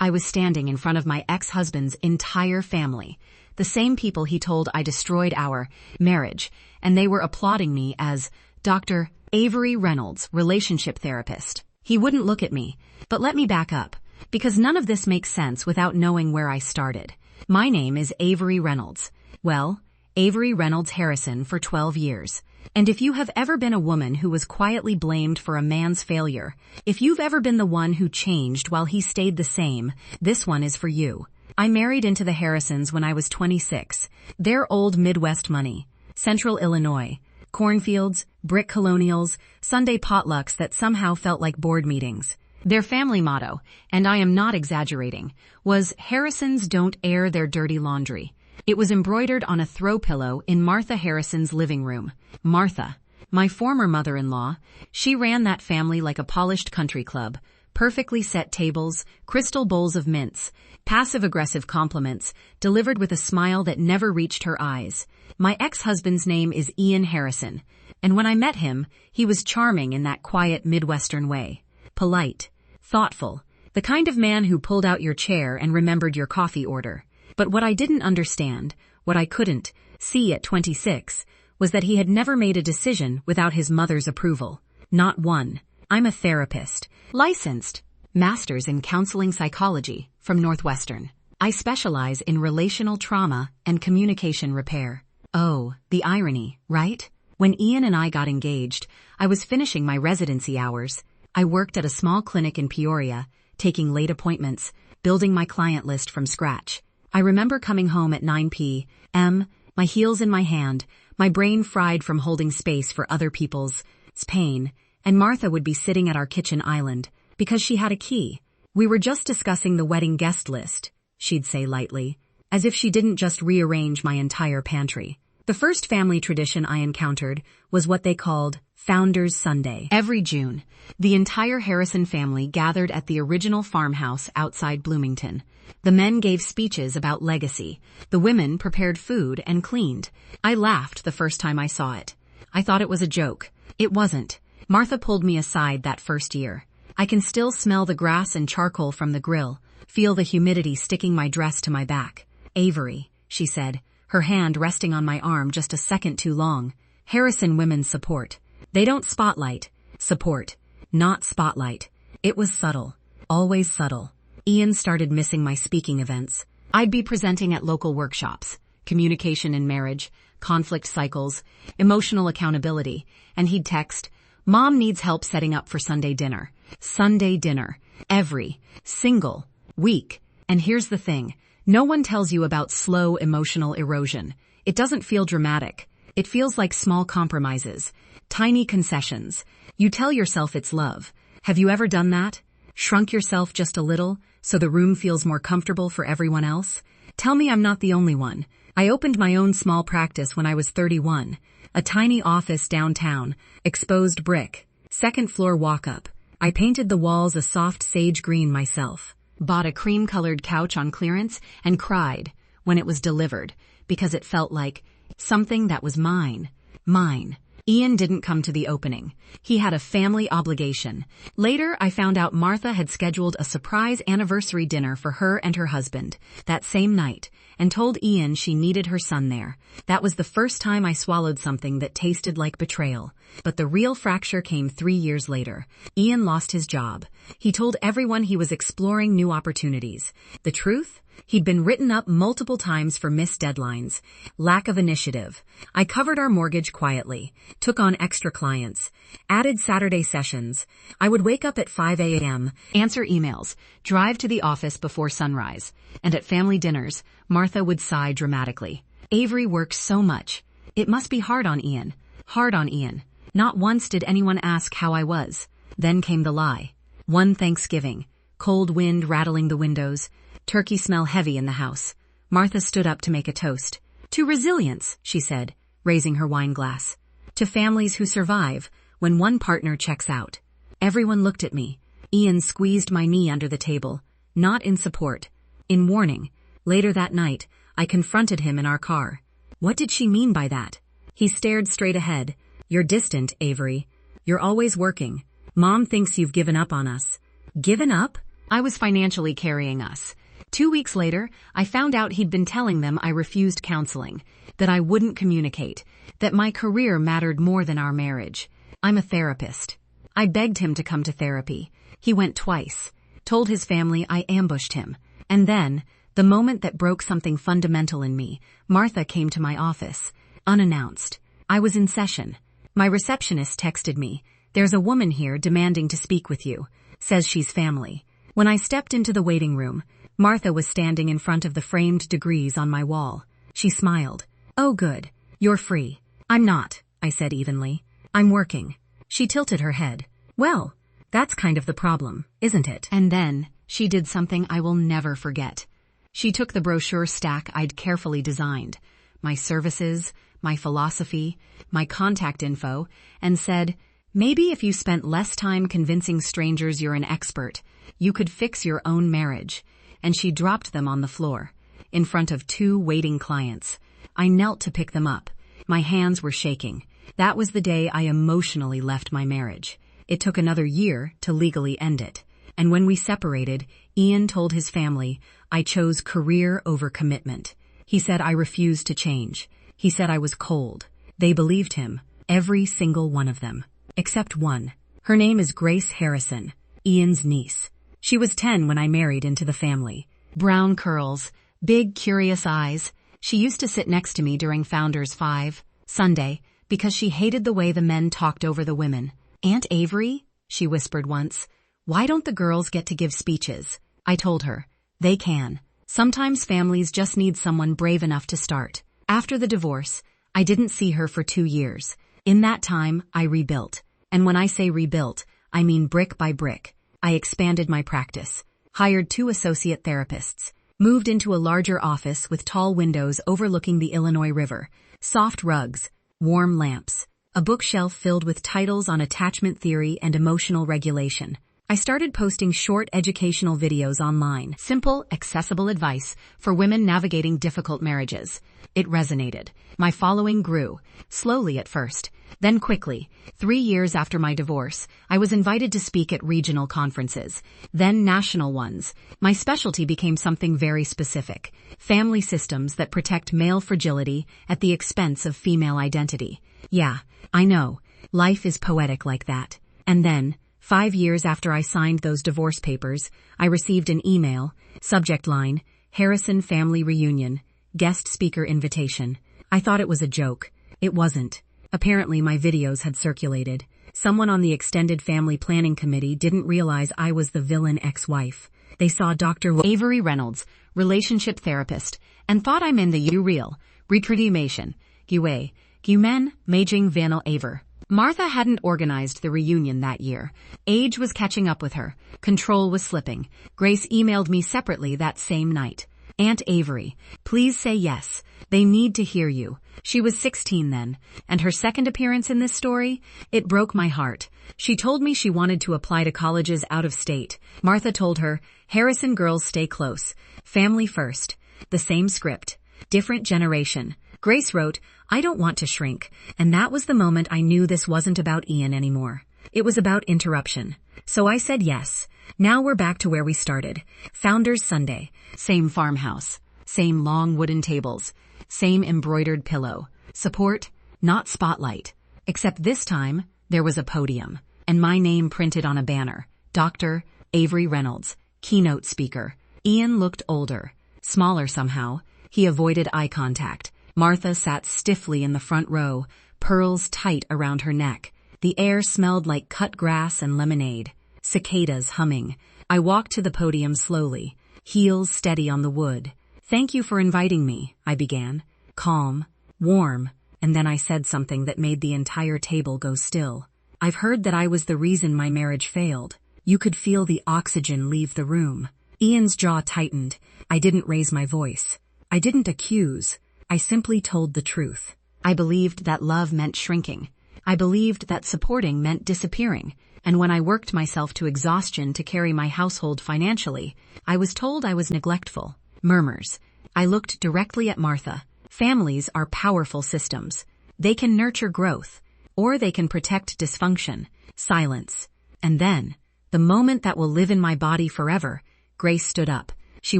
I was standing in front of my ex-husband's entire family, the same people he told I destroyed our marriage, and they were applauding me as Dr. Avery Reynolds, relationship therapist. He wouldn't look at me, but let me back up, because none of this makes sense without knowing where I started. My name is Avery Reynolds. Well, Avery Reynolds Harrison for 12 years. And if you have ever been a woman who was quietly blamed for a man's failure, if you've ever been the one who changed while he stayed the same, this one is for you. I married into the Harrisons when I was 26. They're old Midwest money. Central Illinois. Cornfields, brick colonials, Sunday potlucks that somehow felt like board meetings. Their family motto, and I am not exaggerating, was Harrisons don't air their dirty laundry. It was embroidered on a throw pillow in Martha Harrison's living room. Martha, my former mother-in-law, she ran that family like a polished country club. Perfectly set tables, crystal bowls of mints, passive-aggressive compliments, delivered with a smile that never reached her eyes. My ex-husband's name is Ian Harrison, and when I met him, he was charming in that quiet Midwestern way. Polite, thoughtful, the kind of man who pulled out your chair and remembered your coffee order. But what I didn't understand, what I couldn't see at 26, was that he had never made a decision without his mother's approval. Not one. I'm a therapist, licensed, master's in counseling psychology from Northwestern. I specialize in relational trauma and communication repair. Oh, the irony, right? When Ian and I got engaged, I was finishing my residency hours. I worked at a small clinic in Peoria, taking late appointments, building my client list from scratch. I remember coming home at 9 p.m., my heels in my hand, my brain fried from holding space for other people's pain, and Martha would be sitting at our kitchen island because she had a key. We were just discussing the wedding guest list, she'd say lightly, as if she didn't just rearrange my entire pantry. The first family tradition I encountered was what they called Founders Sunday. Every June, the entire Harrison family gathered at the original farmhouse outside Bloomington. The men gave speeches about legacy. The women prepared food and cleaned. I laughed the first time I saw it. I thought it was a joke. It wasn't. Martha pulled me aside that first year. I can still smell the grass and charcoal from the grill, feel the humidity sticking my dress to my back. Avery, she said, her hand resting on my arm just a second too long. Harrison women support. They don't spotlight. Support. Not spotlight. It was subtle. Always subtle. Ian started missing my speaking events. I'd be presenting at local workshops, communication in marriage, conflict cycles, emotional accountability, and he'd text, "Mom needs help setting up for Sunday dinner." Sunday dinner. Every single week. And here's the thing. No one tells you about slow emotional erosion. It doesn't feel dramatic. It feels like small compromises, tiny concessions. You tell yourself it's love. Have you ever done that? Shrunk yourself just a little so the room feels more comfortable for everyone else? Tell me I'm not the only one. I opened my own small practice when I was 31. A tiny office downtown, exposed brick, second floor walk-up. I painted the walls a soft sage green myself. Bought a cream-colored couch on clearance and cried when it was delivered because it felt like something that was mine. Mine. Ian didn't come to the opening. He had a family obligation. Later, I found out Martha had scheduled a surprise anniversary dinner for her and her husband that same night and told Ian she needed her son there. That was the first time I swallowed something that tasted like betrayal. But the real fracture came 3 years later. Ian lost his job. He told everyone he was exploring new opportunities. The truth? He'd been written up multiple times for missed deadlines. Lack of initiative. I covered our mortgage quietly, took on extra clients, added Saturday sessions. I would wake up at 5 a.m., answer emails, drive to the office before sunrise. And at family dinners, Martha would sigh dramatically. Avery works so much. It must be hard on Ian. Hard on Ian. Not once did anyone ask how I was. Then came the lie. One Thanksgiving. Cold wind rattling the windows. Turkey smell heavy in the house. Martha stood up to make a toast. To resilience, she said, raising her wine glass. To families who survive when one partner checks out. Everyone looked at me. Ian squeezed my knee under the table, not in support, in warning. Later that night, I confronted him in our car. What did she mean by that? He stared straight ahead. You're distant, Avery. You're always working. Mom thinks you've given up on us. Given up? I was financially carrying us. 2 weeks later, I found out he'd been telling them I refused counseling, that I wouldn't communicate, that my career mattered more than our marriage. I'm a therapist. I begged him to come to therapy. He went twice, told his family I ambushed him. And then, the moment that broke something fundamental in me, Martha came to my office, unannounced. I was in session. My receptionist texted me, "There's a woman here demanding to speak with you. Says she's family." When I stepped into the waiting room, Martha was standing in front of the framed degrees on my wall. She smiled. "Oh good. You're free." "I'm not," I said evenly. "I'm working." She tilted her head. "Well, that's kind of the problem, isn't it?" And then, she did something I will never forget. She took the brochure stack I'd carefully designed, my services, my philosophy, my contact info, and said, "Maybe if you spent less time convincing strangers you're an expert, you could fix your own marriage." And she dropped them on the floor, in front of 2 waiting clients. I knelt to pick them up. My hands were shaking. That was the day I emotionally left my marriage. It took another year to legally end it. And when we separated, Ian told his family, I chose career over commitment. He said I refused to change. He said I was cold. They believed him, every single one of them, except one. Her name is Grace Harrison, Ian's niece. She was 10 when I married into the family. Brown curls, big curious eyes. She used to sit next to me during Founders 5, Sunday, because she hated the way the men talked over the women. "Aunt Avery," she whispered once, "why don't the girls get to give speeches?" I told her, "They can. Sometimes families just need someone brave enough to start." After the divorce, I didn't see her for 2 years. In that time, I rebuilt. And when I say rebuilt, I mean brick by brick. I expanded my practice, hired 2 associate therapists, moved into a larger office with tall windows overlooking the Illinois River, soft rugs, warm lamps, a bookshelf filled with titles on attachment theory and emotional regulation. I started posting short educational videos online, simple, accessible advice for women navigating difficult marriages. It resonated. My following grew, slowly at first, then quickly. 3 years after my divorce, I was invited to speak at regional conferences, then national ones. My specialty became something very specific: family systems that protect male fragility at the expense of female identity. Yeah, I know, life is poetic like that. And then, 5 years after I signed those divorce papers, I received an email, subject line, Harrison Family Reunion, guest speaker invitation. I thought it was a joke. It wasn't. Apparently my videos had circulated. Someone on the extended family planning committee didn't realize I was the villain ex-wife. They saw Dr. Avery Reynolds, relationship therapist, and thought I'm in the real recruitimation. Gumen, Majing Vanel Aver. Martha hadn't organized the reunion that year. Age was catching up with her. Control was slipping. Grace emailed me separately that same night. "Aunt Avery, please say yes. They need to hear you." She was 16 then, and her second appearance in this story, it broke my heart. She told me she wanted to apply to colleges out of state. Martha told her, "Harrison girls stay close. Family first." The same script. Different generation. Grace wrote, "I don't want to shrink," and that was the moment I knew this wasn't about Ian anymore. It was about interruption. So I said yes. Now we're back to where we started. Founders Sunday. Same farmhouse. Same long wooden tables. Same embroidered pillow. Support, not spotlight. Except this time, there was a podium, and my name printed on a banner. Dr. Avery Reynolds, keynote speaker. Ian looked older, smaller somehow. He avoided eye contact. Martha sat stiffly in the front row, pearls tight around her neck. The air smelled like cut grass and lemonade. Cicadas humming. I walked to the podium slowly, heels steady on the wood. "Thank you for inviting me," I began. Calm, warm, and then I said something that made the entire table go still. "I've heard that I was the reason my marriage failed." You could feel the oxygen leave the room. Ian's jaw tightened. I didn't raise my voice. I didn't accuse. I simply told the truth. I believed that love meant shrinking. I believed that supporting meant disappearing. And when I worked myself to exhaustion to carry my household financially, I was told I was neglectful. Murmurs. I looked directly at Martha. Families are powerful systems. They can nurture growth, or they can protect dysfunction. Silence. And then, The moment that will live in my body forever. Grace stood up. She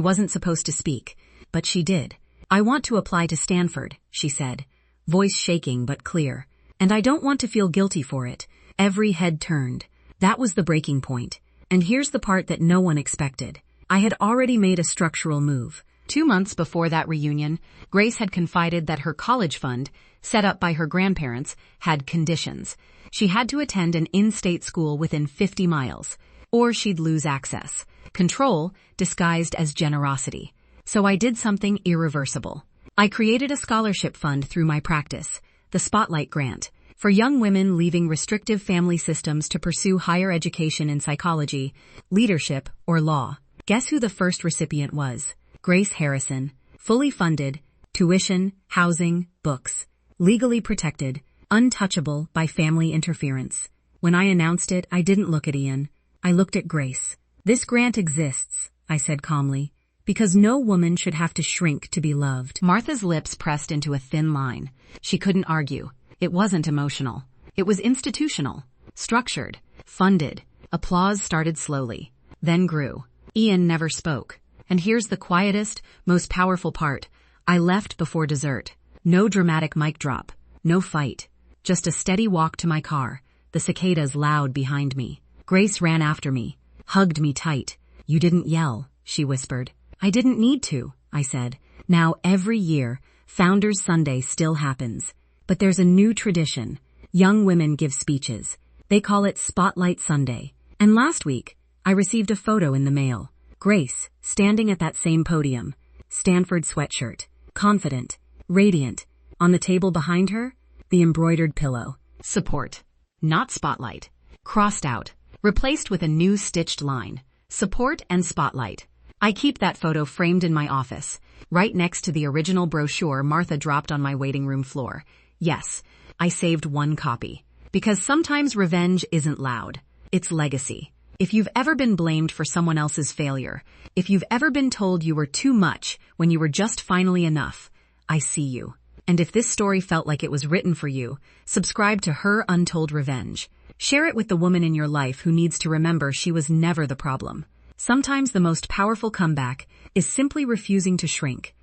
wasn't supposed to speak, but she did. I want to apply to Stanford, she said, voice shaking but clear. And I don't want to feel guilty for it. Every head turned. That was the breaking point. And here's the part that no one expected. I had already made a structural move. 2 months before that reunion, Grace had confided that her college fund, set up by her grandparents, had conditions. She had to attend an in-state school within 50 miles, or she'd lose access. Control disguised as generosity. So I did something irreversible. I created a scholarship fund through my practice, the Spotlight Grant, for young women leaving restrictive family systems to pursue higher education in psychology, leadership, or law. Guess who the first recipient was? Grace Harrison. Fully funded, tuition, housing, books. Legally protected, untouchable by family interference. When I announced it, I didn't look at Ian. I looked at Grace. This grant exists, I said calmly, because no woman should have to shrink to be loved. Martha's lips pressed into a thin line. She couldn't argue. It wasn't emotional. It was institutional, structured, funded. Applause started slowly, then grew. Ian never spoke. And here's the quietest, most powerful part. I left before dessert. No dramatic mic drop. No fight. Just a steady walk to my car, the cicadas loud behind me. Grace ran after me, hugged me tight. You didn't yell, she whispered. I didn't need to, I said. Now every year, Founders Sunday still happens. But there's a new tradition. Young women give speeches. They call it Spotlight Sunday. And last week, I received a photo in the mail. Grace, standing at that same podium. Stanford sweatshirt. Confident. Radiant. On the table behind her, the embroidered pillow. Support. Not spotlight. Crossed out. Replaced with a new stitched line. Support and spotlight. I keep that photo framed in my office, right next to the original brochure Martha dropped on my waiting room floor. Yes, I saved one copy. Because sometimes revenge isn't loud. It's legacy. If you've ever been blamed for someone else's failure, if you've ever been told you were too much when you were just finally enough, I see you. And if this story felt like it was written for you, subscribe to Her Untold Revenge. Share it with the woman in your life who needs to remember she was never the problem. Sometimes the most powerful comeback is simply refusing to shrink.